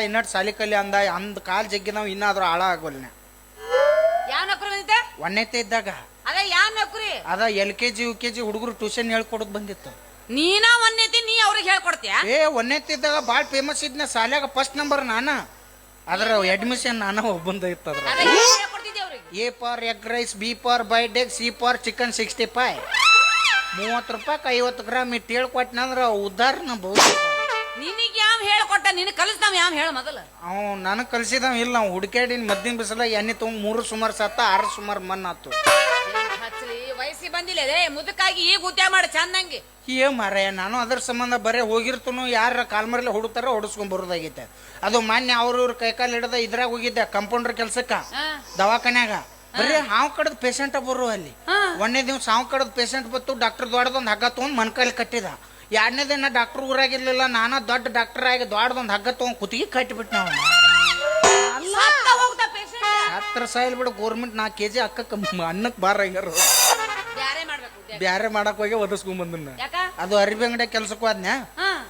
ಇನ್ನಟ್ ಸಾಲಿ ಕಲಿ ಅಂದ ಕಾಲ್ ಜಗ್ಗಿ ನಾವು ಇನ್ನಾದ್ರೂ ಆಳ ಆಗೋಲ್ನ. ಯಾವ ನೌಕರಿ ಬಂದಿದ್ದೆ? ಒಣ್ಣೆತೆ ಇದ್ದಾಗ ಅದ ಯಾವ ನೌಕರಿ? ಅದ LKG UKG ಹುಡುಗರು ಟ್ಯೂಷನ್ ಹೇಳ್ಕೊಡೋದು ಬಂದಿತ್ತು. ನೀನಾ ಒಂದೇತಿ ನೀ ಅವ್ರಿಗೆ ಹೇಳ್ಕೊಡ್ತೀಯ? ಒಣ್ಣೆತೆ ಇದ್ದಾಗ ಬಾಳ್ ಫೇಮಸ್ ಇದ್ನ ಸಾಲ್ಯಾಗ ಫಸ್ಟ್ ನಂಬರ್ ನಾನ. ಅದ್ರ ಅಡ್ಮಿಷನ್ ನಾನು ಒಬ್ಬಂದ ಇತ್ತು. ಅದ್ರ A for egg rice, B for boiled egg, C for chicken 65. 30 ರೂಪಾಯಿ 50 ಗ್ರಾಮ್ ಇಟ್ಟು ಹೇಳ್ಕೊಟ್ನಂದ್ರ ಉದ್ದಾರನ ಬಹುದು. ನಿನಗೆ ಯಾವ ಹೇಳ್ಕೊಟ್ಟ? ನಿನ್ ಕಲಿಸ್ತಾವ ಯಾವ ಹೇಳ ಮೊದಲ? ಅವ್ ನನಗ್ ಕಲ್ಸಿದವ್ ಇಲ್ಲ. ನಾವು ಹುಡುಕ್ಯಾಡಿನ ಮದ್ದಿನ ಬಿಸಲ ಎಣ್ಣೆ ತಗೊಂಡ್ 3 ಸುಮಾರು ಸತ್ತ 6 ಸುಮಾರು ಮನ್ ಆತು. ವಯಸ್ಸಿ ಬಂದಿಲ್ಲ ಮುದಕ್ಕಾಗಿ ಈಗ ಉದ್ಯೋಗ ಮಾಡಿ ಚಂದಂಗೆ. ಮಾರಾಯ ನಾನು ಅದ್ರ ಸಂಬಂಧ ಬರೇ ಹೋಗಿರ್ತನು ಯಾರ ಕಾಲ್ಮರ್ಲೆ ಹುಡುಕ್ತಾರ ಹೊಡಸ್ಕೊಂಡ್ ಬರೋದಾಗೈತೆ. ಅದು ಮಾನ್ಯ ಅವ್ರ ಕೈಕಾಲ್ ಹಿಡದ ಇದ್ರಾಗ ಹೋಗಿದ್ದೆ ಕಂಪೌಂಡರ್ ಕೆಲ್ಸಕ್ಕ ದವಾಖಾನ್ಯಾಗ. ಬರೀ ಹಾವು ಕಡದ್ ಪೇಷಂಟ್ ಬರು ಅಲ್ಲಿ. ಒಂದನೇ ದಿವ್ಸ ಹಾವು ಕಡದ್ ಪೇಷಂಟ್ ಬತ್ತು. ಡಾಕ್ಟರ್ ದೊಡ್ಡದೊಂದು ಹಗ್ಗ ತಗೊಂಡ್ ಮನ್ಕಾಲಿ ಕಟ್ಟಿದ. 2ನೇ ದಿನ ಡಾಕ್ಟರ್ ಊರಾಗಿರ್ಲಿಲ್ಲ. ನಾನ ದೊಡ್ಡ ಡಾಕ್ಟರ್ ಆಗಿ ದೊಡ್ಡದೊಂದು ಹಗ್ಗ ತಗೊಂಡ್ ಕುತ್ತಿಗೆ ಕಟ್ಟಿಬಿಟ್ಟು ನಾವು ಹತ್ರ ಸಾಯಿಲ್ ಬಿಡು. ಗೋರ್ಮೆಂಟ್ 4 kg ಅಕ್ಕಕ್ಕ ಅನ್ನಕ್ ಬಾರ ಆಗ್ಯಾರ. ಬ್ಯಾರೆ ಮಾಡಕ್ ಹೋಗಿ ಒದಸ್ಕೊಂಡ್ ಬಂದನ್ನ. ಅದು ಅರಿಬಿ ಅಂಗಡಿ ಕೆಲ್ಸಕ್ಕೂ ಅದ್ನ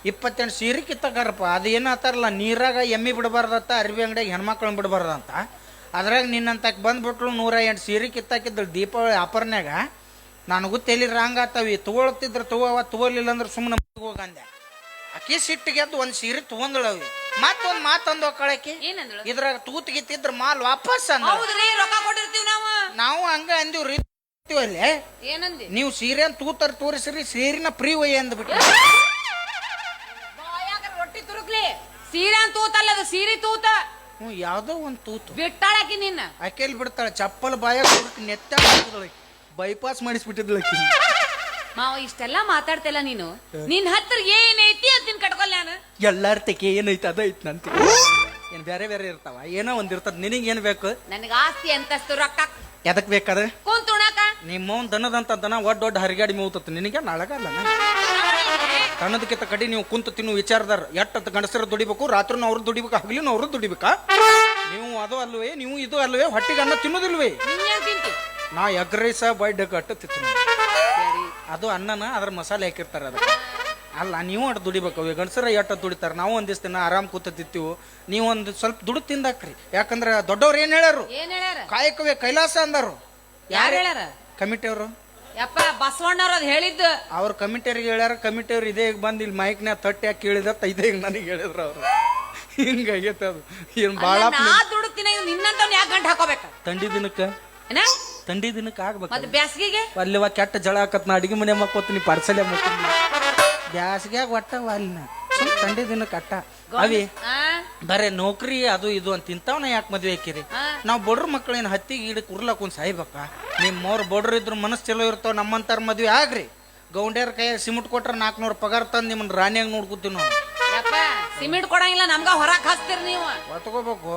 28 ಸೀರೆ ಕಿತ್ತಕಾರಪ್ಪ. ಅದು ಏನಾತಾರಲ್ಲ ನೀರಾಗ ಎಮ್ಮಿ ಬಿಡಬಾರ್ದತ್ತ, ಅರಿಬಿ ಅಂಗಡಿಯಾಗ ಹೆಣ್ಮಕ್ಳನ್ನ ಬಿಡಬಾರ್ದಂತ. ಅದ್ರಾಗ ನಿನ್ನಂತಕ್ ಬಂದ್ಬಿಟ್ರು 108 ಸೀರೆ ಕಿತ್ತಾಕಿದ್ರು ದೀಪಾವಳಿ ಆಫರ್ನ್ಯಾಗ. ನನಗೂ ತಲಿ ರಾಂಗ್ ಆತಾವಿ. ತಗೊಳ್ತಿದ್ರ ತಗೋಲಿಲ್ಲ ಅಂದ್ರೆ ಸುಮ್ಮನೆ ಹೋಗಂದೆ. ಅಕ್ಕಿ ಸಿಟ್ಟಿಗೆದ್ದು ಒಂದ್ ಸೀರೆ ತಗೊಂದಳವಿ. ಮತ್ತೊಂದ್ ಮಾತಂದು ಕಳಕಿ ಇದ್ರಾಗ ತೂತ್ಗಿತ್ತಿದ್ರ ಮಾಲ್ ವಾಪಸ್ ಅಂದ. ನಾವು ಹಂಗ ಅಂದಿವ್ರಿ. ನೀವು ಸೀರೆ ತೂತರ ತೋರಿಸ್ರಿ, ಸೀರಿನ ಫ್ರೀ ಒಯ್ಯ ಅಂದ್ಬಿಟ್ಟು. ರೊಟ್ಟಿ ತುರುಕ್ಲಿ ಸೀರೆ ತೂತಲ್ಲ, ಅದು ಸೀರೆ ತೂತ. ಯಾವ್ದೋ ಒಂದ್ ತೂತು ಬಿಟ್ಟಾಳಕಿ ನಿನ್ನ. ಆಕೆಲ್ ಬಿಡ್ತಾಳೆ ಚಪ್ಪಲ್ ಬಾಯ ನೆತ್ತ ಬೈಪಾಸ್ ಮಾಡಿಸ್ಬಿಟ್ಟಿದ್ಳು. ಮಾವ ಇಷ್ಟೆಲ್ಲಾ ಮಾತಾಡ್ತಿಲ್ಲ ನೀನು. ನಿನ್ ಹತ್ರ ಏನೈತಿ ಅದ್ ನಿನ್ ಕಟ್ಕೊಲ್ಲ. ನಾನು ಎಲ್ಲಾರ ತೆಗೆ ಏನೈತಿ ಅದ ಐತಿ ನಂತ. ಏನ್ ಬೇರೆ ಬೇರೆ ಇರ್ತಾವ, ಏನೋ ಒಂದ್ ಇರ್ತದ. ನಿನಗ್ ಏನ್ ಬೇಕು? ನನಗ ಆಸ್ತಿ ಅಂತಸ್ತು ರೊಕ್ಕ. ಎದಕ್ ಬೇಕಾದ? ಕುಂತುಣಕ. ನಿಮ್ಮವನ್ ದನದಂತ ದನ ಒಡ್ಡ ಹರಿಗಾಡಿ ಮೇವ್ತತ್. ನಿನಗೆ ನಾಳಗಲ್ಲ ದನದಕ್ಕಿಂತ ಕಡಿ ನೀವು ಕುಂತ ತಿನ್ನು ವಿಚಾರದಾರ. ಎಟ್ಟ ಗಂಡಸರ ದುಡಿಬೇಕು, ರಾತ್ರಿನೂ ಅವ್ರು ದುಡಿಬೇಕು, ಹಗಲಿನೂ ಅವ್ರು ದುಡಿಬೇಕಾ? ನೀವು ಅದು ಅಲ್ವೇ, ನೀವು ಇದು ಅಲ್ವೇ, ಹೊಟ್ಟಿಗೆ ಅನ್ನ ತಿನ್ನೋದಿಲ್ವೇ? ನಾ ಎಗ್ ರೈಸ ಬೈಡ್ ಕಟ್ಟ ತಿಂತೀನಿ. ಅದು ಅನ್ನನ ಅದ್ರ ಮಸಾಲೆ ಹಾಕಿರ್ತಾರ. ಅದ ಅಲ್ಲ ನೀವು ಅಟ್ ದುಡಿಬೇಕು. ಗಂಡಸರ ಎಟ್ಟ ದುಡಿತಾರ. ನಾವು ಒಂದಿಸ್ ದಿನ ಆರಾಮ್ ಕೂತ ತಿಂತೀವಿ. ನೀವು ಒಂದು ಸ್ವಲ್ಪ ದುಡ್ಡು ತಿಂದಾಕ್ರಿ. ಯಾಕಂದ್ರ ದೊಡ್ಡವ್ರು ಏನ್ ಹೇಳ್ಯಾರು? ಕಾಯಕವೇ ಕೈಲಾಸ ಅಂದಾರು. ಯಾರು ಹೇಳ್ಯಾರ? ಕಮಿಟಿಯವರು. ಯಪ್ಪ ಬಸವಣ್ಣವ್ರ ಅದ್ ಹೇಳಿದ್ದು. ಅವ್ರ ಕಮಿಟಿಯವ್ರಿಗೆ ಹೇಳ್ಯಾರ. ಕಮಿಟಿಯವ್ರು ಇದೇ ಬಂದ್ ಇಲ್ಲಿ ಮೈಕ್ನ ತಟ್ಟೆ ಹಾಕಿ ಹೇಳಿದ ಇದೇ ನನಗೆ ಹೇಳಿದ್ರ ಅವ್ರು. ಹಿಂಗಾಗೈತೆ ಅದು. ಏನ್ ಬಾಳ ದುಡ್ಡು ನಿನ್ನಂತ ಯಾಕೆ ಗಂಟು ಹಾಕೋಬೇಕ? ತಂಡಿ ದಿನಕ್ಕೆ ಆಗ್ಬೇಕು. ಬ್ಯಾಸ್ಗಿಗೆ ಅಲ್ಲಿವ ಕೆಟ್ಟ ಜಳ ಹಾಕತ್. ನಾ ಅಡಿಗೆ ಮನೆ ಮಕ್ಕೋತೀನಿ, ಪಾರ್ಸಲ್ ಮಕ್ಕೋತೀನಿ. ಬ್ಯಾಸ್ಗ್ಯಾಗ ಒಟ್ಟವ ಅಲ್ಲಿನ ತಂಡಿ ದಿನಕ್ಕೆ ಅಟ್ಟ ಅವಿ. ಬರೇ ನೌಕರಿ ಅದು ಇದು ಅಂತ ಇಂಥವ್ನ ಯಾಕೆ ಮದ್ವೆ ಹಾಕಿರಿ? ನಾವ್ ಬಡ್ರ ಮಕ್ಳೇನ್ ಹತ್ತಿಗೆ ಗಿಡಕ್ಕೆ ಉರ್ಲಕ್ ಒಂದ್ ಸಾಯ್ಬೇಕ? ನಿಮ್ಮವ್ರ ಬಡ್ರು ಇದ್ರು ಮನಸ್ಸು ಚಲೋ ಇರ್ತಾವ. ನಮ್ಮಂತಾರ ಮದ್ವೆ ಆಗ್ರಿ. ಗೌಂಡ್ಯಾರ ಕೈ ಸಿಮೆಂಟ್ ಕೊಟ್ರ 400 ಪಗಾರ ತಂದ್ ನಿಮ್ಮನ್ನ ರಾಣಿಯಾಗ ನೋಡ್ಕೊತೀವಿ ನಾವು. ಸಿಮೆಂಟ್ ಕೊಡಂಗಿಲ್ಲ, ನಮ್ಗ ಹೊರಕ್ ಹಚ್ತೀರಿ ನೀವು. ಒತ್ಕೋಬೇಕು.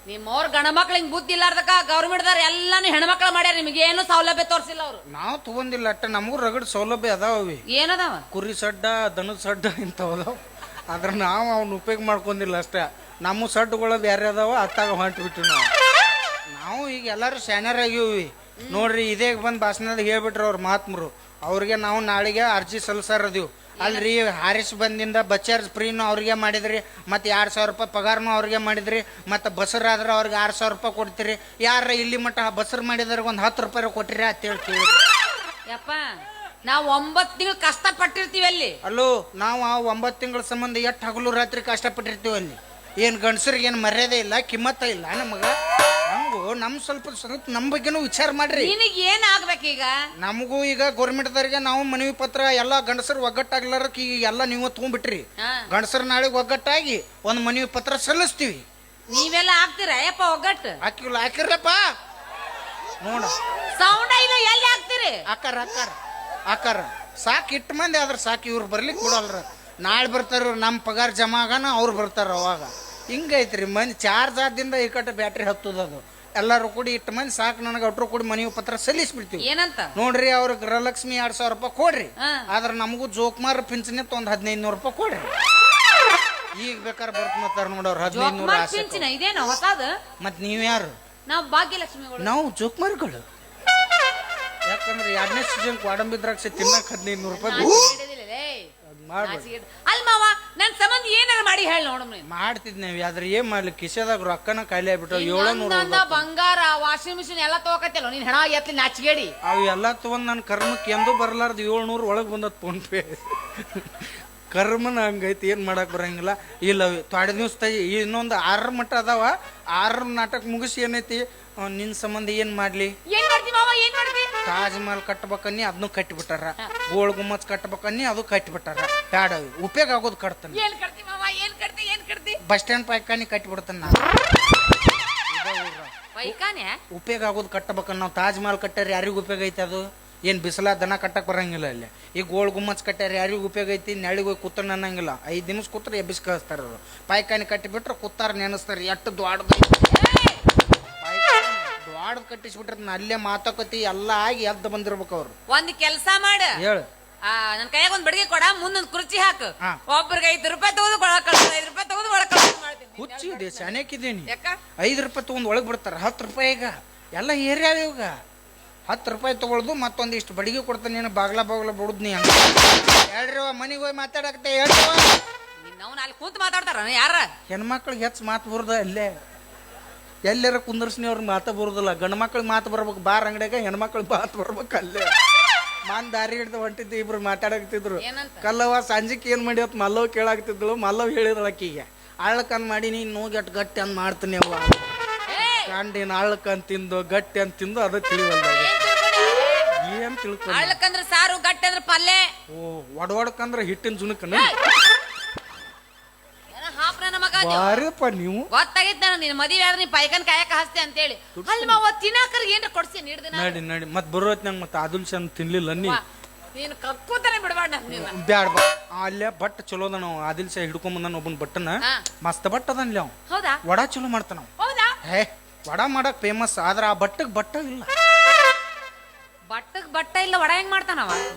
ನಿಮ್ಮವ್ರ ಗಂಡ ಮಕ್ಳಿಗೆ ಬುದ್ಧಿ ಇಲ್ಲಾರ್ದಕ್ಕ ಗೌರ್ಮೆಂಟ್ದಾರ ಎಲ್ಲಾನು ಹೆಣ್ಮಕ್ಳ ಮಾಡ್ಯಾರ. ನಿಮ್ಗೆ ಏನು ಸೌಲಭ್ಯ ತೋರ್ಸಿಲ್ಲ ಅವ್ರು. ನಾವ್ ತಗೊಂಡಿಲ್ಲ ಅಟ್ಟ. ನಮಗೂ ರಗಡ್ ಸೌಲಭ್ಯ ಅದಾವ. ಏನದಾವ? ಕುರಿ ಸಡ್ಡ, ದನದ ಸಡ್ಡ ಇಂಥವದಾವ. ಆದ್ರ ನಾವು ಅವ್ನ ಉಪಯೋಗ ಮಾಡ್ಕೊಂಡಿಲ್ಲ ಅಷ್ಟೇ. ನಮ್ಮ ಸಡ್ಡುಗಳು ಬೇರೆ ಅದಾವ. ಅತ್ತಾಗ ಹೊಂಟ್ಬಿಟ್ಟು ನಾವು ಈಗ ಎಲ್ಲಾರು ಸ್ಯಾನರ್ ಆಗಿವಿ ನೋಡ್ರಿ. ಇದೇ ಬಂದ್ ಭಾಷಣದಾಗ ಹೇಳ್ಬಿಟ್ರ ಅವ್ರ ಮಹಾತ್ಮರು. ಅವ್ರಿಗೆ ನಾವು ನಾಳೆಗೆ ಅರ್ಜಿ ಸಲ್ಲಿಸಾರ ಅದೀವಿ. ಅಲ್ರಿ ಹಾರಿಸ್ ಬಂದಿಂದ ಬಚ್ಚಾರ್ಜ್ ಫ್ರೀನು ಅವ್ರಿಗೆ ಮಾಡಿದ್ರಿ, ಮತ್ತೆ 2000 ರೂಪಾಯಿ ಪಗಾರನು ಅವ್ರಿಗೆ ಮಾಡಿದ್ರಿ, ಮತ್ತೆ ಬಸರ್ ಆದ್ರೆ ಅವ್ರಿಗೆ 6000 ರೂಪಾಯಿ ಕೊಡ್ತೀರಿ. ಯಾರ ಇಲ್ಲಿ ಮಟ್ಟ ಬಸರ್ ಮಾಡಿದ್ರಿಗೆ ಒಂದು 10 ರೂಪಾಯಿ ಕೊಟ್ಟಿರಿ ಅಂತೇಳಿ ಕೇಳಿದ್ರಿ. ಯಪ್ಪ ನಾವು 9 ತಿಂಗಳು ಕಷ್ಟ ಪಟ್ಟಿರ್ತೀವಿ ಅಲ್ಲಿ. ಅಲ್ಲೋ ನಾವು ಆ 9 ತಿಂಗಳ ಸಂಬಂಧ ಎಷ್ಟು ಹಗಲು ರಾತ್ರಿ ಕಷ್ಟಪಟ್ಟಿರ್ತೀವಿ ಅಲ್ಲಿ. ಏನ್ ಗಂಡಸರಿಗೆ ಏನು ಮರ್ಯಾದೆ ಇಲ್ಲ, ಕಿಮ್ಮತ್ತ ಇಲ್ಲ ನಮಗ? ನಮಗೂ ಸ್ವಲ್ಪ ನಮ್ಮ ಬಗ್ಗೆನೂ ವಿಚಾರ ಮಾಡ್ರಿ. ನಿನಗೆ ಏನ್ ಆಗ್ಬೇಕೀಗ? ನಮಗೂ ಈಗ ಗೌರ್ಮೆಂಟ್ದವ್ರಿಗೆ ನಾವು ಮನವಿ ಪತ್ರ ಎಲ್ಲಾ ಗಂಡಸರು ಒಗ್ಗಟ್ಟಾಗ್ಲಾರಕ್ ಈಗ ಎಲ್ಲ ನೀವು ತಗೊಂಡ್ಬಿಟ್ರಿ. ಗಂಡಸರ ನಾಳೆಗೆ ಒಗ್ಗಟ್ಟಾಗಿ ಒಂದು ಮನವಿ ಪತ್ರ ಸಲ್ಲಿಸ್ತೀವಿ. ನೀವೆಲ್ಲ ಹಾಕ್ತೀರಾ ಯಪ್ಪ ಒಗ್ಗಟ್ಟು? ಹಾಕಿರಪ್ಪ ನೋಡ ಸೌಂಡ್ ಇದು ಎಲ್ಲಿ ಹಾಕ್ತೀರಿ? ಆಕಾರ ಸಾಕು ಇಟ್ಟು ಮಂದಿ ಆದ್ರ ಸಾಕು. ಇವ್ರು ಬರ್ಲಿಕ್ಕೆ ಬಿಡಲ್ರ. ನಾಳೆ ಬರ್ತಾರ ನಮ್ಮ ಪಗಾರ ಜಮಾ ಆಗಾನ ಅವ್ರು ಬರ್ತಾರ. ಅವಾಗ ಹಿಂಗೈತ್ರಿ ಮಂದಿ. ಚಾರ್ಜ್ ಆದಿಂದ ಈ ಕಟ್ಟ ಬ್ಯಾಟ್ರಿ ಹತ್ತದದು. ಎಲ್ಲಾರು ಕೂಡಿ ಇಟ್ಟು ಮಂದಿ ಸಾಕು. ನನಗೆ ಅಟ್ರು ಕೂಡಿ ಮನವಿ ಪತ್ರ ಸಲ್ಲಿಸ್ಬಿಡ್ತೀವಿ. ಏನಂತ ನೋಡ್ರಿ ಅವ್ರ ಗೃಹಲಕ್ಷ್ಮಿ 2000 ರೂಪಾಯಿ ಕೊಡ್ರಿ. ಆದ್ರ ನಮಗೂ ಜೋಕ್ಮಾರ್ ಪಿಂಚಣಿ ಒಂದು 1500 ರೂಪಾಯಿ ಕೊಡ್ರಿ. ಈಗ ಬೇಕಾದ್ರೆ ಬರ್ತಾರ ನೋಡವ್ರ 1500. ಇದೇನು ಹೊಸದ? ಮತ್ ನೀವ್ ಯಾರು? ನಾವು ಭಾಗ್ಯಲಕ್ಷ್ಮಿಗಳು. ನಾವು ಜೋಕ್ಮಾರ್ಗಳು. ಯಾಕಂದ್ರೆ 2ನೇ ಸೀಸನ್ ಗೋಡಂಬಿ ದ್ರಾಕ್ಷಿ ತಿನ್ನಕ್ 1500 ರೂಪಾಯಿ ಅಲ್ ಮಾವ ನನ್ ಸಂಬಂಧ ಒಂದ್ ಏನಾರ ಮಾಡಿ ಹೇಳಿ ನೋಡಮ್ ನೀನ್. ಮಾಡ್ತಿದ್ನೇವಿ ಆದ್ರೆ ಏನ್ ಮಾಡ್ಲಿ ಕಿಸೆದಾಗ ರೊಕ್ಕನ ಖಾಲಿ ಆಗ್ಬಿಟ್ಟು 700 ನಂದ ಬಂಗಾರ ವಾಷಿಂಗ್ ಮಿಷಿನ್ ಎಲ್ಲ ತಗೋಕತ್ತಿಲ್ಲ ನೀನ್ ಹೆಣ ಎತ್ಲಿ ನಾಚಿಗೇಡಿ. ಅವು ಎಲ್ಲ ತಗೊಂಡ್ ನನ್ನ ಕರ್ಮಕ್ಕೆ ಎಂದೂ ಬರ್ಲಾರ್ದು 700 ಒಳಗ್ ಬಂದತ್ ಫೋನ್ ಪೇ. ಕರ್ಮನ ಹಂಗೈತಿ ಏನ್ ಮಾಡಕ್ ಬರಂಗಿಲ್ಲ. ಇಲ್ಲ ತೊಡೆ ದಿವ್ಸ ಇನ್ನೊಂದು 6 ಮಟ್ಟ ಅದಾವ. 6 ನಾಟಕ ಮುಗಿಸಿ ಏನೈತಿ ನಿನ್ ಸಂಬಂಧ ಏನ್ ಮಾಡ್ಲಿ. ಏನ್ ಮಾಡ್ತಿ ಮಾವ ಏನ್ ಮಾಡ್ತಿ? ತಾಜ್ ಮಹಲ್ ಕಟ್ಬೇಕನ್ನಿ ಅದನ್ನು ಕಟ್ಟಿಬಿಟ್ಟಾರ. ಗೋಲ್ ಗುಮ್ಮಚ್ ಕಟ್ಬೇಕನ್ನಿ ಅದು ಕಟ್ಟಿಬಿಟ್ಟಾರ. ಬ್ಯಾಡ ಉಪಯೋಗ ಆಗೋದು ಕಟ್ತಾನೆ. ಏನ್ ಕಟ್ತಿ ಮಾವ ಏನ್ ಕಟ್ತಿ? ಬಸ್ ಸ್ಟ್ಯಾಂಡ್ ಪೈಕಾನಿ ಕಟ್ಟಿಬಿಡ್ತಾನ ನಾ. ಪೈಕಾನೆ ಉಪಯೋಗ ಆಗೋದು ಕಟ್ಟಬೇಕನ್ನ. ನಾವು ತಾಜ್ ಮಹಲ್ ಕಟ್ಟಾರ ಯಾರಿಗೂ ಉಪಯೋಗ ಐತಿ? ಅದು ಏನ್ ಬಿಸಿಲ ದನ ಕಟ್ಟಕ್ ಬರಂಗಿಲ್ಲ ಅಲ್ಲಿ. ಈ ಗೋಲ್ ಗುಮ್ಮಚ್ ಕಟ್ಟಾರ ಯಾರಿಗೂ ಉಪಯೋಗ ಐತಿ? ನೆಳಿಗೆ ಹೋಗಿ ಕೂತ ಅನ್ನಂಗಿಲ್ಲ. 5 ನಿಮಿಷ ಕೂತ್ರೆ ಎಬ್ಬಿಸ್ ಕಳಿಸ್ತಾರ ಅವರು. ಪೈಕಾನಿ ಕಟ್ಟಿಬಿಟ್ರೆ ಕೂತಾರ ನೆನೆಸ್ತಾರ. ಎಷ್ಟು ದ್ವಾಡದ ಕಟ್ಟಿಸ್ಬಿಟ್ರ ಅಲ್ಲೇ ಮಾತುಕತೆ ಎಲ್ಲ ಆಗಿ ಎದ್ದು ಬಂದಿರ್ಬೇಕು ಅವ್ರು. ಒಂದ್ ಕೆಲ್ಸ ಮಾಡ ಹೇಳು. ನನ್ ಕೈಯಾಗ ಒಂದ್ ಬಡಿಗೆ ಕೊಡ, ಮುಂದೊಂದ್ ಕುರ್ಚಿ ಹಾಕು. ಹಾ. ಒಬ್ರಿಗೆ 5 ರೂಪಾಯಿ ತಗೋದು ಒಳಗ್ ಕಳ್ಸ, 5 ರೂಪಾಯಿ ತಗೋದು ಒಳಗ್ ಕಳ್ಸ ಮಾಡ್ತೀನಿ. ಹುಚ್ಚಿ ಇದೆ ಶಾನ್ಯಾಕಿದ್ದೀನಿ. ಯಾಕ 5 ರೂಪಾಯಿ ತಗೊಂಡ್ ಒಳಗ್ ಬಿಡ್ತಾರ. 10 ರೂಪಾಯಿಗ ಎಲ್ಲ ಏರಿಯಾವ ಇವಾಗ 10 ರೂಪಾಯಿ ತಗೊಳ್ದು ಮತ್ತೊಂದಿಷ್ಟು ಬಡಿಗೆ ಕೊಡ್ತಾನೆ. ನೀನು ಬಾಗ್ಲ ಬಿಡುದ್ ನೀ ಹಂಗ. ಹೇಳ್ರಿ ಮನಿಗೆ ಹೋಗಿ ಮಾತಾಡಕತ್ತೆ ಹೇಳ್ರಿ. ನಾವು ಅಲ್ಲಿ ಕೂತ್ ಮಾತಾಡ್ತಾರ ಯಾರ? ಹೆಣ್ಮಕ್ಳಿಗೆ ಹೆಚ್ಚು ಮಾತು ಬರುದ ಅಲ್ಲೇ. ಎಲ್ಲಾರ ಕುಂದರ್ಸ್ನಿ ಅವ್ರಿಗೆ ಮಾತ ಬರುದಿಲ್ಲ. ಗಂಡು ಮಕ್ಳಿಗೆ ಮಾತು ಬರ್ಬೇಕು ಬಾರ್ ಅಂಗಡಿಯಾಗ, ಹೆಣ್ಮಕ್ಳಿಗೆ ಮಾತು ಬರ್ಬೇಕು ಅಲ್ಲೇ. ಮಾನ್ ದಾರಿ ಹಿಡ್ದು ಹೊಂಟಿದ್ದು ಇಬ್ರು ಮಾತಾಡಕತ್ತಿದ್ರು. ಕಲ್ಲವ ಸಂಜಿಕ್ ಏನ್ ಮಾಡಿ ಅವತ್ತು ಮಲ್ಲವ್ ಕೇಳಾಕ್ತಿದ್ಳು. ಮಲ್ಲವ್ ಹೇಳಿದಳು ಅಕ್ಕಿಗೆ, ಅಳ್ಳಕನ್ ಮಾಡಿ ನೀನ್ ನೋಗಿ ಅಟ್ ಗಟ್ಟಿ ಅಂತ ಮಾಡ್ತೀನಿ ಅವ್ವ. ಕಂಡಿನ ಅಳ್ಳಕನ್ ತಿಂದು ಗಟ್ಟಿ ಅಂತ ತಿಂದು ಅದ ತಿಳಿವಲ್ಲ. ಏನ್ ತಿಳ್ಕೊಂಡು ಅಳ್ಳಕಂದ್ರ ಸಾರು, ಗಟ್ಟಿ ಅಂದ್ರ ಪಲ್ಲೆ. ಓ ಒಡವಡ್ಕಂದ್ರ ಹಿಟ್ಟಿನ ಜುಣಕನ ಬಾರಪ್ಪ ನೀವು. ಗೊತ್ತಾಗಿತ್ತು ನಾನು ನಿನ್ ಮದುವೆ ಆದ್ರೆ ನೀ ಪೈಕನ್ ಕಾಯಕ ಹಸ್ತೆ ಅಂತೇಳಿ. ಅಲ್ಲಿ ಮಾವ ತಿನ್ನಾಕರ್ ಏನ್ರ ಕೊಡ್ಸಿ ನಡಿ ನಡಿ ಮತ್ ಬರೋತ್ ನಂಗೆ ಮತ್ತೆ ಆದುಲ್ ಚಂದ ತಿನ್ಲಿಲ್ಲ ನೀನು ಕಕ್ಕೋತಾನೆ ಬಿಡಬಾರ್ದ ನೀನು. ಬ್ಯಾಡ ಬಾ ಅಲ್ಲೇ ಬಟ್ ಚಲೋದ. ನಾವು ಆದಿಲ್ ಸಹ ಹಿಡ್ಕೊಂಡ್ ಬಂದ ಒಬ್ಬನ ಬಟ್ಟನ ಮಸ್ತ್ ಬಟ್ ಅದನ್ಲಿ ಅವ್. ಹೌದಾ? ವಡ ಚಲೋ ಮಾಡ್ತಾನ. ಹೌದಾ? ಹೇ ವಡ ಮಾಡಕ್ ಫೇಮಸ್. ಆದ್ರ ಆ ಬಟ್ಟಕ್ ಬಟ್ಟ ಇಲ್ಲ. ಬಟ್ಟಕ್ ಬಟ್ಟ ಇಲ್ಲ, ವಡ ಹೆಂಗ್ ಮಾಡ್ತಾನವ?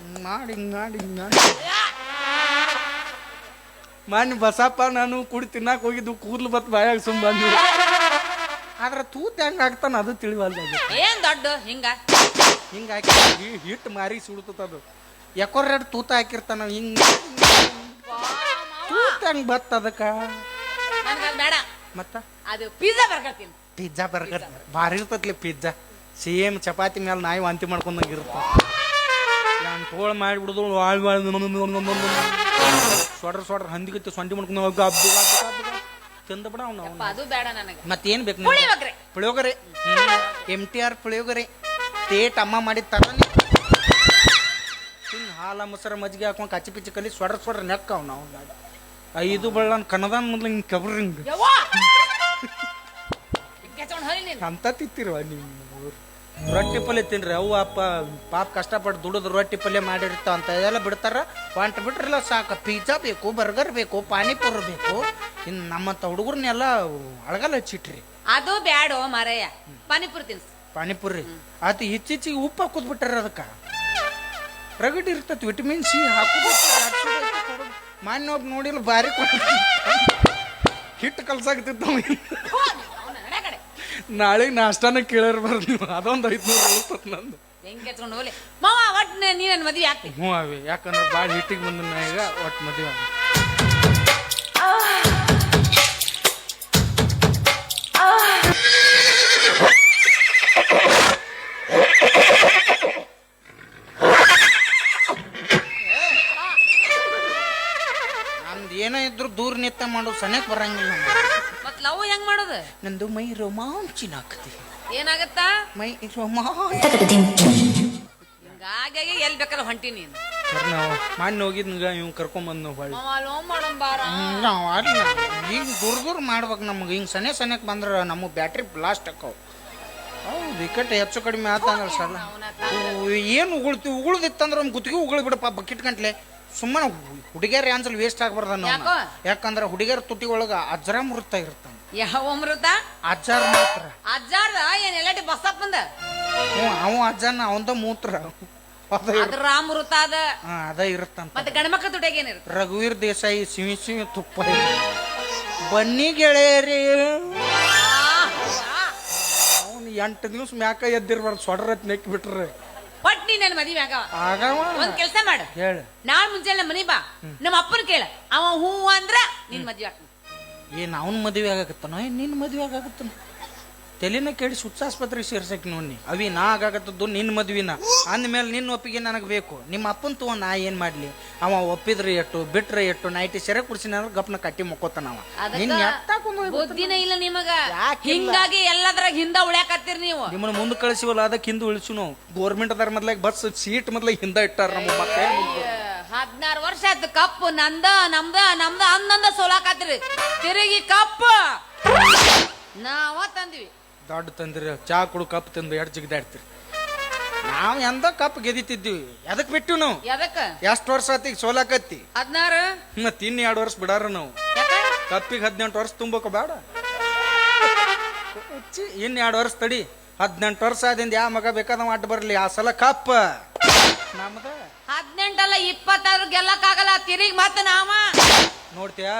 ಮಾಡಿ ಮಾನ್ಯ ಬಸಪ್ಪ ನಾನು ಕುಡಿ ತಿನ್ನಾಕ ಹೋಗಿದ್ದು ಕೂದ್ಲು ಬತ್ ಬಾಯಾಗ ಸುಮ್ ಬಂದ್ವಿ. ಆದ್ರ ತೂತ್ ಹೆಂಗ ಆಗ್ತಾನ ಅದು ತಿಳಿವಲ್ದ. ಏನ್ ದೊಡ್ಡ ಹಿಂಗ ಹಾಕಿ ಹಿಟ್ಟು ಮಾರಿ ಸುಡ್ತದ. ಯಾಕೋ 2 ತೂತ ಹಾಕಿರ್ತಾನ. ಹಿಂಗ ತೂತ್ ಹೆಂಗ್ ಬತ್ತ ಅದಕ್ಕ. ಬೇಡ ಮತ್ತ ಅದು ಪಿಜ್ಜಾ ಬರ್ಗರ್ ತಿನ್. ಪಿಜ್ಜಾ ಬರ್ಗರ್ ಭಾರಿ ಇರ್ತತ್ಲಿ. ಪಿಜ್ಜಾ ಸೇಮ್ ಚಪಾತಿ ಮೇಲೆ ನಾಯಿ ವಾಂತಿ ಮಾಡ್ಕೊಂಡಂಗ ಇರುತ್ತ. ನಾನು ತೋಳ ಮಾಡಿಬಿಡುದು ಸೊಡ್ರ ಹಂದಿಗತ್ತೆ ಸೊಂಡಿ ಮಾಡ್ಕೊಂಡು ತಿಂದ ಬಿಡ ಅವ್ನು. ಅದು ಬೇಡ ನನಗೆ. ಮತ್ತೇನ್ ಬೇಕು? ಪುಳಿಯೋಗರೆ. MTR ಪುಳಿಯೋಗರೆ ತೇಟ್ ಅಮ್ಮ ಮಾಡಿದ ತರನೇ. ಹಾಲ ಮೊಸರ ಮಜ್ಜಿಗೆ ಹಾಕೊಂಡ್ ಕಚ್ಚಿ ಪಿಚ್ಚಿ ಕಲಿ ಸೊಡ್ರ ನೆಕ್ಕ ಅವ್ನು. 5 ಬಳ್ಳ ಕನ್ನದಾನ್ ಮೊದ್ಲು ಹಿಂಗ್ ಕಬ್ರಿಂಗ್ ಅಂತ ತಿತ್ತಿರುವ ನೀವು. ರೊಟ್ಟಿ ಪಲ್ಯ ತಿನ್ರಿ. ಅವು ಅಪ್ಪ ಪಾಪ ಕಷ್ಟಪಟ್ಟು ದುಡಿದು ರೊಟ್ಟಿ ಪಲ್ಯ ಮಾಡಿರ್ತಾವ ಅಂತ ಇದೆಲ್ಲ ಬಿಡ್ತಾರ. ಹೊಂಟ ಬಿಟ್ರಲ್ಲ ಸಾಕ. ಪಿಜ್ಜಾ ಬೇಕು, ಬರ್ಗರ್ ಬೇಕು, ಪಾನಿಪುರಿ ಬೇಕು. ಇನ್ನು ನಮ್ಮಂತ ಹುಡುಗರ್ನೆಲ್ಲ ಅಳಗಲ್ಲ ಹಚ್ಚಿಟ್ರಿ. ಅದು ಬ್ಯಾಡೋ ಮಾರಯ್ಯ. ಪಾನಿಪುರಿ ತಿನ್ಸ್. ಪಾನಿಪುರಿ ಅದು ಇಚ್ಚಿಚಿಗೆ ಉಪ್ಪು ಹಾಕುದ್ ಬಿಟ್ಟಾರ. ಅದಕ್ಕ ರಗಡ್ ಇರ್ತತಿ. ವಿಟಮಿನ್ C ಹಾಕುದು. ಮಾನ್ಯ ಒಬ್ಬ ನೋಡಿಲ್ಲ ಭಾರಿ ಹಿಟ್ಟು ಕಲ್ಸಾಕತ್ತಿತ್ತು. ನಾಳೆಗೆ ನಾಷ್ಟಾನ ಕೇಳಿರ್ಬಾರ್ದು ನೀವು. ಅದೊಂದು 500 ನಂದು. ಹೆಂಗೆ ಎತ್ಕೊಂಡು ಹೋಗ್ಲಿ ಮಾವ. ಒಟ್ಟು ನೀನ್ ಮದ್ವೆ ಆಗ್ತಿ. ಹ್ಞೂ ಅವಿ. ಯಾಕಂದ್ರೆ ಭಾಳ ಹಿಟ್ಟಿಗೆ ಬಂದ ಈಗ ಒಟ್ಟು ಮದುವೆ. ನಮ್ದು ಏನೋ ಇದ್ರು ದೂರ ನಿತ್ತ ಮಾಡೋದು ಸನೇಕ್ ಬರಂಗಿಲ್ಲ. ಮತ್ ಲವ್ ಹೆಂಗ್ ಮಾಡೋದು? ನಂದು ಮೈ ರೋಮಾಂಚಿನ ಆಗ್ತದೆ. ಏನಾಗತ್ತ? ಮೈ ರೋಮಾಂಚ. ಹಿಂಗಾಗಿ ಎಲ್ಲಿ ಬೇಕಲ್ಲ ಹೊಂಟಿ ನೀನು. ನಾವು ಮಾನ್ಯ ಹೋಗಿದ್ನಗ ಇವ್ ಕರ್ಕೊಂಬಂದ್ ನಾವು ಹೊಳ್ಳಿ ಲವ್ ಮಾಡೋಣ ಬಾರ. ನಾವು ಅಲ್ಲಿ ಈಗ ದೂರ ಮಾಡ್ಬೇಕು. ನಮ್ಗೆ ಹಿಂಗೆ ಸನೇಕ್ ಬಂದ್ರೆ ನಮಗೆ ಬ್ಯಾಟ್ರಿ ಬ್ಲಾಸ್ಟ್ ಆಕಾವ್. ಹೌದು ವಿಕೆಟ್ ಹೆಚ್ಚು ಕಡಿಮೆ ಆತಂದ್ರೆ ಸಲ ಏನು ಉಗುಳ್ದಿತ್ತಂದ್ರೆ ಒಂದು ಗುತ್ತಿಗೆ ಉಗುಳಿ ಬಿಡಪ್ಪ ಬಕೆಟ್ ಗಂಟ್ಲೆ. ಸುಮ್ಮನೆ ಹುಡುಗಿಯರ್ ಆನ್ಸಲ್ ವೇಸ್ಟ್ ಆಗ್ಬಾರ್ದ. ಯಾಕಂದ್ರೆ ಹುಡುಗಿಯರ ತುಟಿ ಒಳಗ ಅಜ್ರಾಮೃತ ಇರ್ತಾನ. ಯಾವ ಅಮೃತ? ಅಜ್ಜಾರ್ ಮಾತ್ರ. ಅಜ್ಜಾರ್ದ ಏನ್ ಎಲ್ಲಟಿ ಬಸಪ್ಪಂದ? ಅವ ಅಜ್ಜನ ಅವಂದ ಮೂತ್ರ ಅಮೃತ ಅದ. ಅದ ಇರುತ್ತಂತ. ಮತ್ತೆ ಗಂಡ್ಮಕ್ಳ ತುಟಿಯಾಗ ಏನಿರುತ್ತೆ? ರಘುವೀರ್ ದೇಸಾಯಿ ಸಿಮಿ ತುಪ್ಪ. ಬನ್ನಿ ಗೆಳೆಯರಿ. ಅವ್ನು 8 ದಿವ್ಸ ಮ್ಯಾಕ ಎದ್ದಿರ್ಬಾರ್ದು. ಸೊಡ್ರತ್ ನೆಕ್ಕಿ ಬಿಟ್ರೆ ಬಟ್ ನೀನ್ ಮುಂಜಾನೆ ಮದುವೆ ಆಗವ ಒಂದ್ ಕೆಲ್ಸ ಮಾಡು, ಹೇಳು. ನಾಳೆ ಮುಂಜಾನೆ ಮನಿ ಬಾ, ನಮ್ಮ ಅಪ್ಪನ ಕೇಳ, ಅವ ಹೂ ಅಂದ್ರ ನಿನ್ ಮದ್ವೆ ಆಗ್ತಾನ. ಏನ್ ಅವನ್ ಮದುವೆ ಆಗಾಕತ್ತಾನ ನಿನ್ ಮದುವೆ ಆಗಾಕತ್ತಾನ? ತಲೆನ ಕೇಳಿ ಸುಟ್ಸಾಸ್ಪತ್ರೆಗೆ ಸೇರ್ಸಕ್ ನೋಡಿ ಅವಿ ನಾ ಆಗಾಕತ್ತದ್ದು ನಿನ್ ಮದ್ವಿನ ಅಂದ್ಮೇಲೆ ನಿನ್ನ ಒಪ್ಪಿಗೆ ನನಗೆ ಬೇಕು. ನಿಮ್ಮ ಅಪ್ಪನ್ ತಗೋ ನಾ ಏನ್ ಮಾಡ್ಲಿ? ಅವ ಒಪ್ಪಿದ್ರೆ ಎಟ್ಟು ಬಿಟ್ರೆ ಎಟ್ಟು ನೈಟಿ ಸೆರೆ ಕುಡ್ಸಿನ ಗಪ್ನ ಕಟ್ಟಿ ಮುಕ್ಕೋತಾನ ಅವ. ಬುದ್ಧಿನ ಇಲ್ಲ ನಿಮಗ, ಹಿಂಗಾಗಿ ಎಲ್ಲದ್ರಾಗ ಹಿಂದ ಉಳ್ಯಾಕತ್ತೀರಿ ನೀವು. ನಿಮ್ಮನ್ನ ಮುಂದೆ ಕಳಿಸಿವಲ್ಲ ಅದಕ್ಕೆ ಹಿಂದೆ ಉಳಿಸು ನಾವು. ಗೋರ್ಮೆಂಟ್ ಅದಾರ ಮೊದ್ಲಾಗ ಬಸ್ ಸೀಟ್ ಮೊದ್ಲಾಗ ಹಿಂದ ಇಟ್ಟಾರ ನಮ್ಮ ಮಕ್ಕಳ. 16 ವರ್ಷ ಆಯ್ತು ಕಪ್ಪು ನಂದ ನಮ್ದ ನಮ್ದ ಅಂದಂದ ಸೋಲಾಕತ್ತೀರಿ. ತಿರುಗಿ ಕಪ್ಪು ನಾವ ತಂದ್ವಿ. ದೊಡ್ಡ ತಂದ್ರಿ ಚಾ ಕುಡು ಕಪ್ ತಂದು ಎರಡು ಜಿಗ್ದಾಡ್ತೀರಿ. ನಾವ್ ಎಂದ ಕಪ್ ಗೆದಿತಿದ್ವಿ. ಎದಕ್ ಬಿಟ್ಟು ನಾವು? ಎಷ್ಟು ವರ್ಷ ಆತಿ ಸೋಲಾಕತ್ತಿ? 16. ಮತ್ ಇನ್ 2 ವರ್ಷ ಬಿಡಾರ ನಾವು. ಕಪ್ಪಿಗೆ 18 ವರ್ಷ ತುಂಬಕ ಬೇಡ. ಇನ್ 2 ವರ್ಷ ತಡಿ. 18 ವರ್ಷ ಆದಿಂದ ಯಾವ ಮಗ ಬೇಕಾದ ಅಡ್ಡ ಬರ್ಲಿ. ಆ ಸಲ ಕಪ್ ನಮ್ದ 18 ಅಲ್ಲ 20 ಗೆಲ್ಲಕ್ಕಾಗಲ್ಲ. ತಿರುಗಿ ಮತ್ತ ನಾವ ನೋಡ್ತೀಯ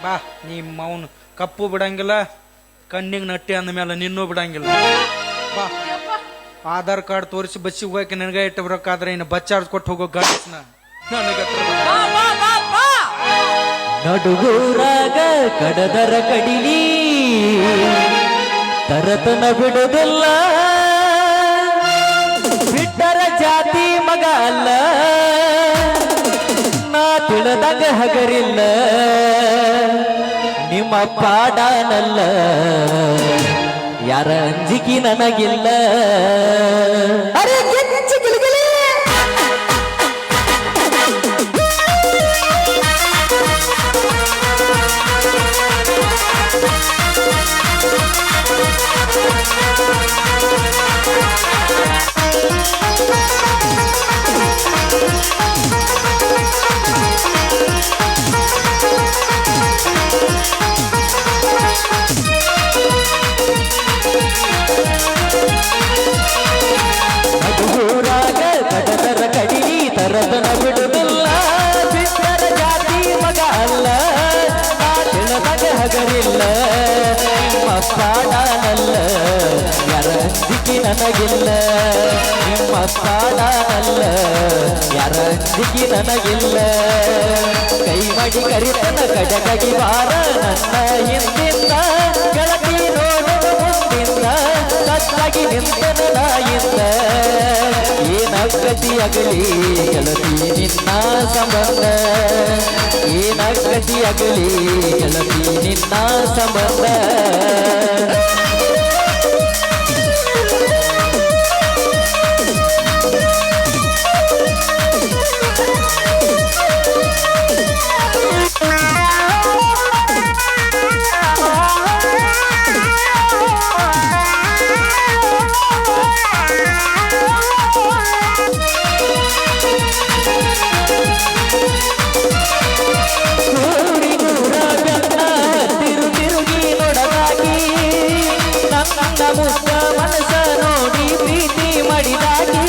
ಬಾ. ನಿಮ್ಮ ಅವನು ಕಪ್ಪು ಬಿಡಂಗಿಲ್ಲ, ಕಣ್ಣಿಗೆ ನಟ್ಟಿ ಅಂದ ಮೇಲೆ ನಿನ್ನೂ ಬಿಡಂಗಿಲ್ಲ. ಬಾ, ಆಧಾರ್ ಕಾರ್ಡ್ ತೋರಿಸಿ ಬಸ್ಸಿಗೆ ಹೋಗಕ್ಕೆ ನನಗೆ ಇಟ್ಟು ಬರೋಕಾದ್ರೆ ಇನ್ನು ಬಸ್ ಚಾರ್ಜ್ ಕೊಟ್ಟು ಹೋಗೋ ಗಾಡಿಸ್ನ ನನಗೆ ನಡುಗೂರಾಗ ಕಡದರ ಕಡಿಲಿ ತರತನ ಬಿಡುದಿಲ್ಲ, ಬಿಟ್ಟರ ಜಾತಿ ಮಗ ಅಲ್ಲ, ನಾ ತಿಳಿದಾಗ ಹಗರಿಲ್ಲ, ನಿಮ್ಮ ಪಾಡನಲ್ಲ, ಯಾರ ಅಂಜಿಕೆ ನನಗಿಲ್ಲ. ಅರೆ ಊರಾಗ ಕಡದರ ಕಡಿಲಿ ತರದನ ಬಿಡುದಿಲ್ಲ, ಬಿಟ್ಟರ ಜಾತಿ ಮಗ ಅಲ್ಲ, ನಾ ತಿಳಿದಾಗ ಹಗರಿಲ್ಲ, ನಿಮ್ಮ ಪಾಡನಲ್ಲ, ಯಾರ ಅಂಜಿಕೆ ನನಗಿಲ್ಲ, ನಿಮ್ಮ ಪಾಡನಲ್ಲ, ಯಾರ ಅಂಜಿಕೆ ನನಗಿಲ್ಲ. ಕೈ ಮಾಡಿ ಕರಿತನ ಕಡಗಡಿ ಬಾರ ನನ್ನ ಹಿಂದಿಂದ, ಗೆಳತಿ ನೋಡಲು ಮುಂದಿಂದ, ಕತ್ತಾಗಿ ನಿಂತನ ನಾಯಿಂದ, ಏನಾಗತಿಯಾಗಲಿ ಗೆಳತಿ ನಿನ್ನ ಸಂಬಂಧ, ಏನಾಗತಿಯಾಗಲಿ ಗೆಳತಿ ನಿನ್ನ ಸಂಬಂಧ. ಮುಗ್ಧ ಮನಸ ನೋಡಿ ಪ್ರೀತಿ ಮಾಡಿದಾಗಿ,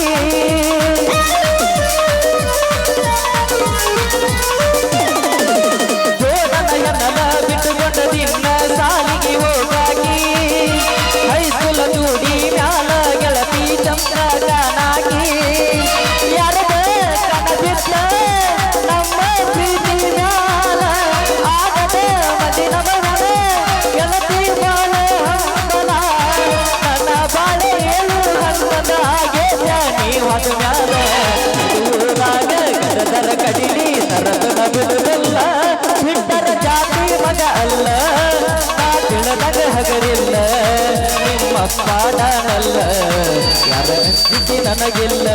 ಜೋಡನಯನ ಬಿಟ್ಟುಕೊಂಡ ದಿನ ಸಾಲಿಗೆ ಹೋಗಾಗಿ, ಹೈಸ್ಕೂಲ ಜೋಡಿ ಮ್ಯಾಲ ಗೆಳತಿ ಚಂದ್ರಗಾನಾಗಿ, ಯಾರದ ಕನಬಿದ್ದ ನಮ್ಮ ಪ್ರೀತಿ ಮ್ಯಾಲ ಆಗದ ಮದಿನ ಬಹಳ ಗೆಳತಿ ಬಾಳ ಹಂಬಲ, ನನ್ನ ಬಾಳೆ ಏಳು ಹಂಬದ ಆಗೇದ ನೀವಾದ ಮ್ಯಾಲ. ಊರಾಗ ಕಡದರ ಕಡಿಲಿ ತರತನ ಬಿಡುದಿಲ್ಲ, ಬಿಟ್ಟರ ಜಾತಿ ಮಗ ಅಲ್ಲ, ನಾ ತಿಳಿದಾಗ ಹಗರಿಲ್ಲ, ನಿಮ್ಮ ಪಾಡನಲ್ಲ, ಯಾರ ಅಂಜಿಕೆ ನನಗಿಲ್ಲ.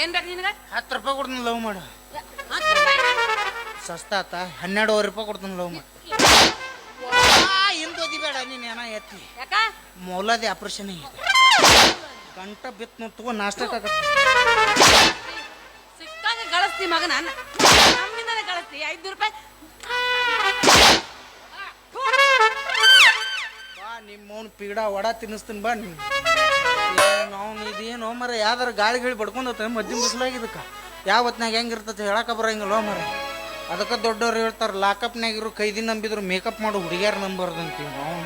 ಏನ್ ಬೇಕು ನಿನಗ? 10 ರೂಪಾಯಿ ಕೊಡ್ತೀನಿ ಲವ್ ಮಾಡು. 10 ರೂಪಾಯಿ ಸಸ್ತಾ ಆತ. 12 ರೂಪಾಯಿ ಕೊಡ್ತೀನಿ ಲವ್ ಮಾಡು. ಹಿಂದೋದಿ ಬೇಡ ನೀನ್ ಏನ ಎತ್ತಿ. ಯಾಕ? ಮೌಲಾದಿ ಆಪರೇಷನ್ ಇದೆ. ಗಂಟ ಬಿತ್ತು ತಗೋ ನಾಷ್ಟ ಸಿಕ್ಕಾಗ ಗಳಿಸ್ತಿ ಮಗನ, ನಮ್ಮಿಂದನೇ ಗಳಿಸ್ತಿ. 5 ರೂಪಾಯಿ ಬಾ. ನಿಮ್ಮವ್ನು ಪೀಡ ವಡ ತಿನ್ನಿಸ್ತೀನಿ ಬಾ. ಅವ್ನು ಇದೇನೋ ಮರ ಯಾವ್ದಾರ ಗಾಳಿ ಬಡ್ಕೊಂಡು ಹೋಗ್ತಾನೆ ಮದ್ದಿನ ಬಿಸಿಲಾಗಿದ್ದಕ್ಕ. ಯಾವ ಹೊತ್ನಾಗ ಹೆಂಗಿರ್ತದೆ ಹೇಳಕ ಬರಂಗಿಲ್ವ ಮರ. ಅದಕ್ಕೆ ದೊಡ್ಡವ್ರು ಹೇಳ್ತಾರೆ ಲಾಕಪ್ನಾಗಿರೋ ಕೈದಿ ನಂಬಿದ್ರು ಮೇಕಪ್ ಮಾಡೋ ಹುಡುಗಿಯಾರ ನಂಬರ್ದಂತೀವಿ ನಾವು.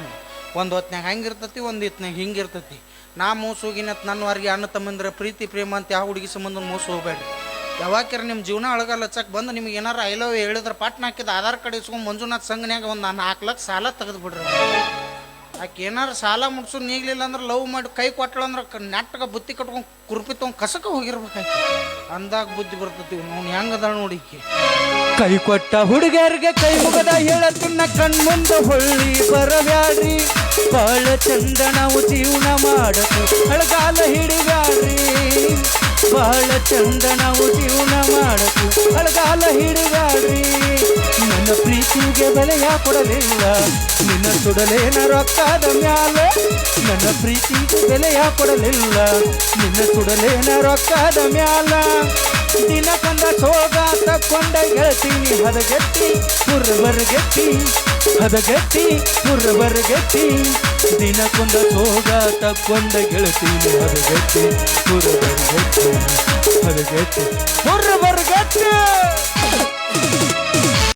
ಒಂದು ಹೊತ್ನಾಗ ಹಂಗಿರ್ತತಿ, ಒಂದು ಹೊತ್ನಾಗ ಹಿಂಗಿರ್ತತಿ. ನಾ ಮೋಸ ಹೋಗಿನತ್ ನನ್ನ ವಾರಿಗೆ ಅಣ್ಣ ತಮ್ಮಂದ್ರೆ ಪ್ರೀತಿ ಪ್ರೇಮ ಅಂತ ಯಾವ ಹುಡುಗಿ ಸಂಬಂಧ ಮೋಸ ಹೋಗ್ಬೇಡ್ರಿ. ಯಾವಾಕ್ಯಾರ ನಿಮ್ಮ ಜೀವನ ಅಳಗಲ್ಲ ಹಚ್ಚಕ್ಕೆ ಬಂದು ನಿಮ್ಗೆ ಏನಾರು ಐ ಲವ್ ಹೇಳಿದ್ರೆ ಪಾಟ್ನ ಹಾಕಿದ ಆಧಾರ್ ಕಾರ್ಡ್ ಇಸ್ಕೊಂಡು ಮಂಜುನಾಥ್ ಸಂಘನ್ಯಾಗ ಒಂದು 4 ಲಕ್ಷ ಸಾಲ ತೆಗೆದು ಬಿಡ್ರಿ. ಆಕೆ ಏನಾರು ಸಾಲ ಮುಟ್ಸೋದು ನೀಗ್ಲಿಲ್ಲ ಅಂದ್ರೆ ಲವ್ ಮಾಡಿ ಕೈ ಕೊಟ್ಟಳಂದ್ರೆ ನೆಟ್ಟಗೆ ಬುತ್ತಿ ಕಟ್ಕೊಂಡು ಕುರ್ಪಿ ತೊಗೊಂಡು ಕಸಕ್ಕೆ ಹೋಗಿರ್ಬೇಕಾಯ್ತು. ಅಂದಾಗ ಬುದ್ಧಿ ಬರ್ತೈತಿ. ನಾವು ಹೆಂಗದ ನೋಡಿಕೆ ಕೈ ಕೊಟ್ಟ ಹುಡುಗರಿಗೆ ಕೈ ಮುಗದ ಹೇಳತ್ತಿನ ಕಣ್ಮುಂದ ಹೊಳ್ಳಿ ಬರಬ್ಯಾಡ್ರಿ. ಬಾಳ ಚಂದ ನಾವು ಜೀವನ ಮಾಡಕು ಅಳಗಾಲ ಹಿಡಿಬ್ಯಾಡ್ರಿ. ಬಾಳ ಚಂದ ನಾವು ಜೀವನ ಮಾಡಕು ಅಳಗಾಲ ಹಿಡಿಬ್ಯಾಡ್ರಿ. ನನ್ನ ಪ್ರೀತಿಗೆ ಬೆಲೆಯ ಕೊಡಲಿಲ್ಲ ನಿನ್ನ ಸುಡಲೇನ ರೊಕ್ಕದ ಮ್ಯಾಲ. ನನ್ನ ಪ್ರೀತಿಗೆ ಬೆಲೆಯ ಕೊಡಲಿಲ್ಲ ನಿನ್ನ ಸುಡಲೇನ ರೊಕ್ಕದ ಮ್ಯಾಲ. ದಿನಕೊಂದ ಸೋಗ ತಕ್ಕೊಂಡ ಗೆಳತೀನಿ ಹದಗೆಟ್ಟಿ ಹುರ್ಬರ್ಗೆಟ್ಟಿ ಹದಗೆಟ್ಟಿ ಹುರ್ಬರ್ಗೆಟ್ಟಿ. ದಿನಕೊಂದ ಸೋಗ ತಕ್ಕೊಂಡ ಗೆಳತೀನಿ ಹದಗೆಟ್ಟಿ ಹುರ್ಬರ್ಗೆಟ್ಟಿ ಹದಗೆಟ್ಟಿ ಹುರ್ಬರ್ಗೆಟ್ಟಿ.